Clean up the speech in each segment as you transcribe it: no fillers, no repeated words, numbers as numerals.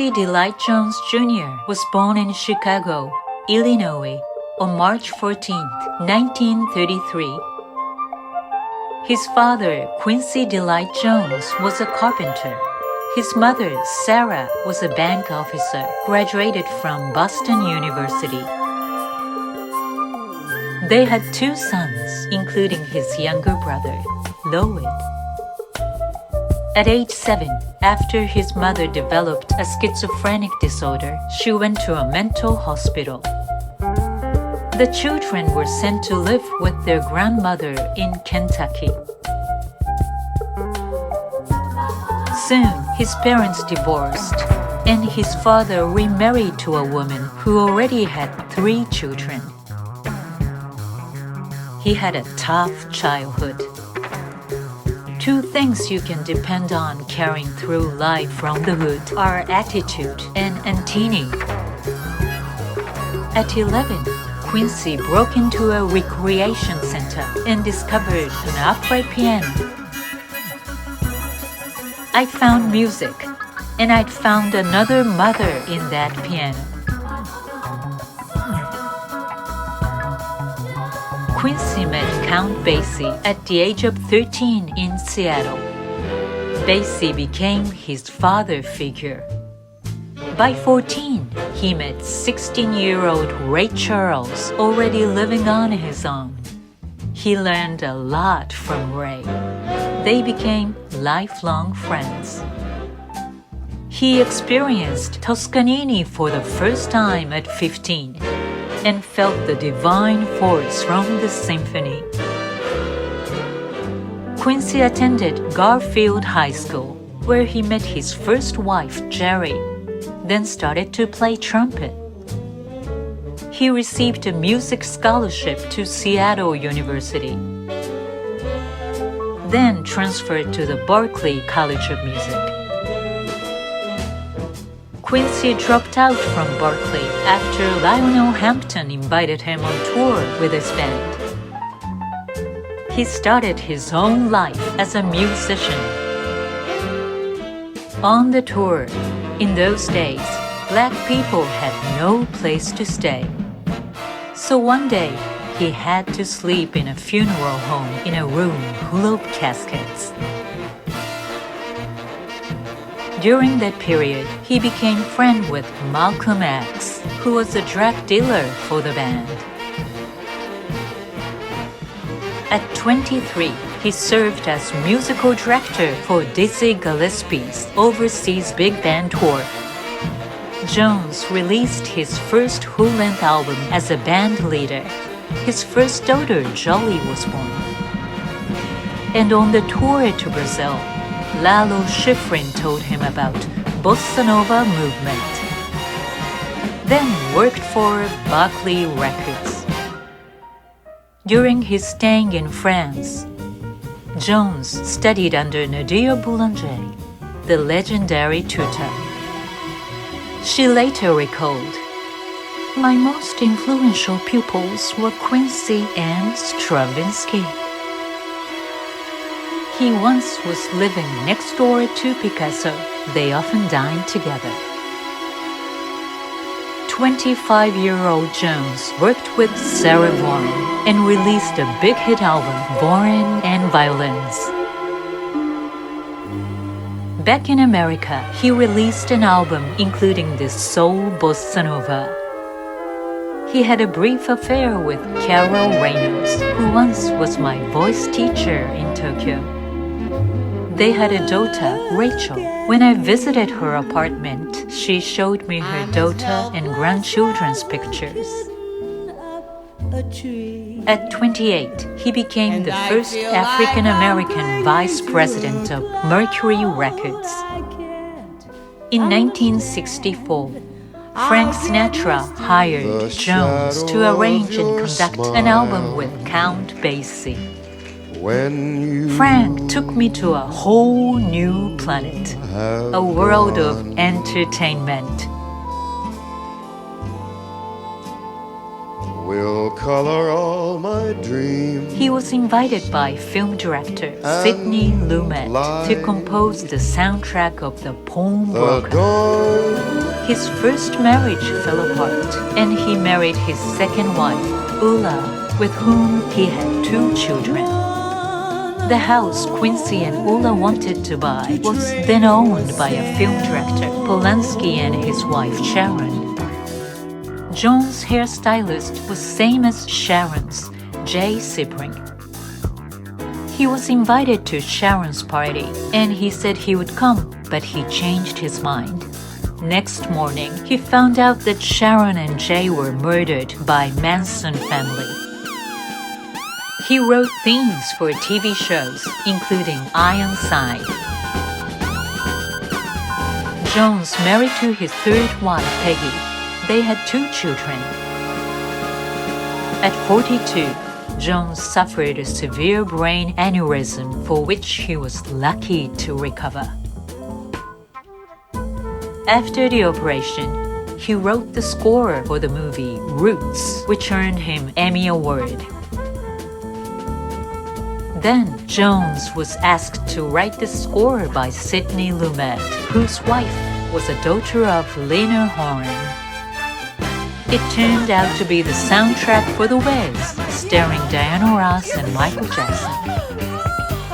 Quincy Delight Jones Jr. was born in Chicago, Illinois, on March 14, 1933. His father, Quincy Delight Jones, was a carpenter. His mother, Sarah, was a bank officer, graduated from Boston University. They had 2 sons, including his younger brother, Lois. At age 7, after his mother developed a schizophrenic disorder, she went to a mental hospital. The children were sent to live with their grandmother in Kentucky. Soon, his parents divorced, and his father remarried to a woman who already had 3 children. He had a tough childhood. 2 things you can depend on carrying through life from the hood are attitude and antennae. At 11, Quincy broke into a recreation center and discovered an upright piano. I found music, and I'd found another mother in that piano. Quincy met Count Basie at the age of 13 in Seattle. Basie became his father figure. By 14, he met 16-year-old Ray Charles, already living on his own. He learned a lot from Ray. They became lifelong friends. He experienced Toscanini for the first time at 15 and felt the divine force from the symphony. Quincy attended Garfield High School, where he met his first wife, Jerry, then started to play trumpet. He received a music scholarship to Seattle University, then transferred to the Berklee College of Music. Quincy dropped out from Berklee after Lionel Hampton invited him on tour with his band. He started his own life as a musician. On the tour, in those days, black people had no place to stay. So one day, he had to sleep in a funeral home in a room full of caskets. During that period, he became friends with Malcolm X, who was a drug dealer for the band. At 23, he served as musical director for Dizzy Gillespie's overseas big band tour. Jones released his first full-length album as a band leader. His first daughter, Jolie, was born. And on the tour to Brazil, Lalo Schifrin told him about Bossa Nova movement. Then worked for Berklee Records. During his staying in France, Jones studied under Nadia Boulanger, the legendary tutor. She later recalled, "My most influential pupils were Quincy and Stravinsky." He once was living next door to Picasso. They often dined together. 25-year-old Jones worked with Sarah Vaughan and released a big hit album, Vaughan and Violins. Back in America, he released an album including the soul bossa nova. He had a brief affair with Carol Reynolds, who once was my voice teacher in Tokyo. They had a daughter, Rachel. When I visited her apartment, she showed me her daughter and grandchildren's pictures. At 28, he became the first African-American vice president of Mercury Records. In 1964, Frank Sinatra hired Jones to arrange and conduct an album with Count Basie. Frank took me to a whole new planet, a world of entertainment. will color all my dreams. He was invited by film director Sidney Lumet to compose the soundtrack of the Pawnbroker. His first marriage fell apart, and he married his second wife, Ulla, with whom he had 2 children. The house Quincy and Ulla wanted to buy was then owned by a film director, Polanski, and his wife Sharon. Jones' hairstylist was same as Sharon's, Jay Sebring. He was invited to Sharon's party, and he said he would come, but he changed his mind. Next morning, he found out that Sharon and Jay were murdered by Manson family. He wrote themes for TV shows, including Ironside. Jones married to his 3rd wife, Peggy. They had 2 children. At 42, Jones suffered a severe brain aneurysm for which he was lucky to recover. After the operation, he wrote the score for the movie Roots, which earned him Emmy Award. Then, Jones was asked to write the score by Sidney Lumet, whose wife was a daughter of Lena Horne. It turned out to be the soundtrack for The Wiz, starring Diana Ross and Michael Jackson.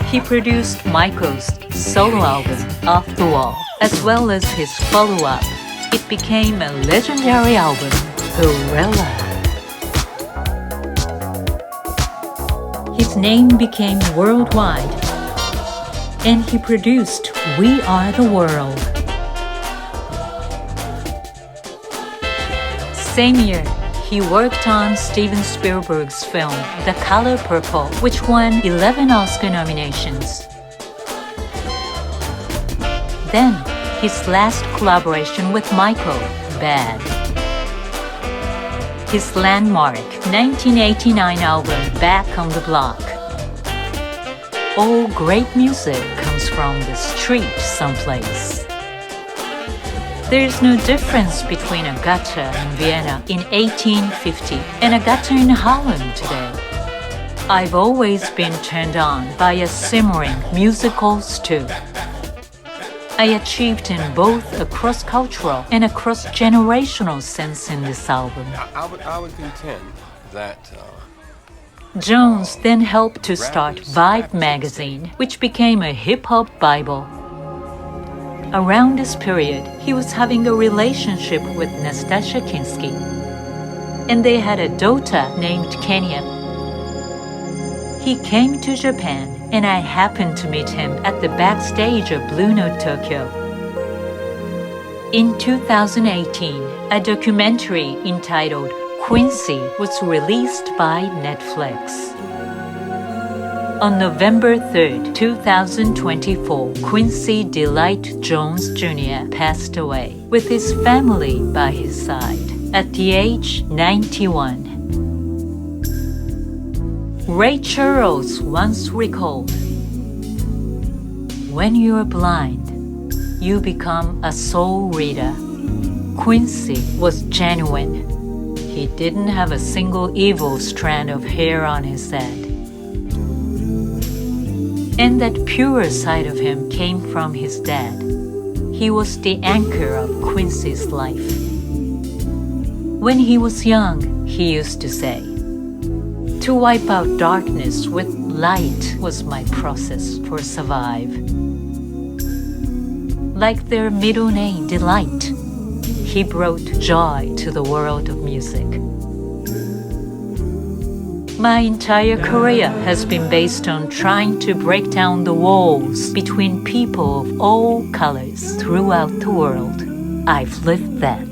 He produced Michael's solo album, Off the Wall, as well as his follow-up. It became a legendary album, Corrida. His name became worldwide, and he produced We Are the World. Same year, he worked on Steven Spielberg's film The Color Purple, which won 11 Oscar nominations. Then, his last collaboration with Michael, Bad. His landmark 1989 album, Back on the Block. All great music comes from the street someplace. There is no difference between a gutter in Vienna in 1850 and a gutter in Harlem today. I've always been turned on by a simmering musical stew. I achieved in both a cross-cultural and a cross-generational sense in this album. I would contend that Jones then helped to start Vibe magazine, which became a hip-hop Bible. Around this period, he was having a relationship with Nastasia Kinski, and they had a daughter named Kenya. He came to Japan, and I happened to meet him at the backstage of Blue Note Tokyo. In 2018, a documentary entitled Quincy was released by Netflix. On November 3, 2024, Quincy Delight Jones Jr. passed away, with his family by his side, at the age 91. Ray Charles once recalled, "When you're blind, you become a soul reader." Quincy was genuine. He didn't have a single evil strand of hair on his head. And that pure side of him came from his dad. He was the anchor of Quincy's life. When he was young, he used to say, "To wipe out darkness with light was my process for survive." Like their middle name, Delight, he brought joy to the world of music. My entire career has been based on trying to break down the walls between people of all colors throughout the world. I've lived that.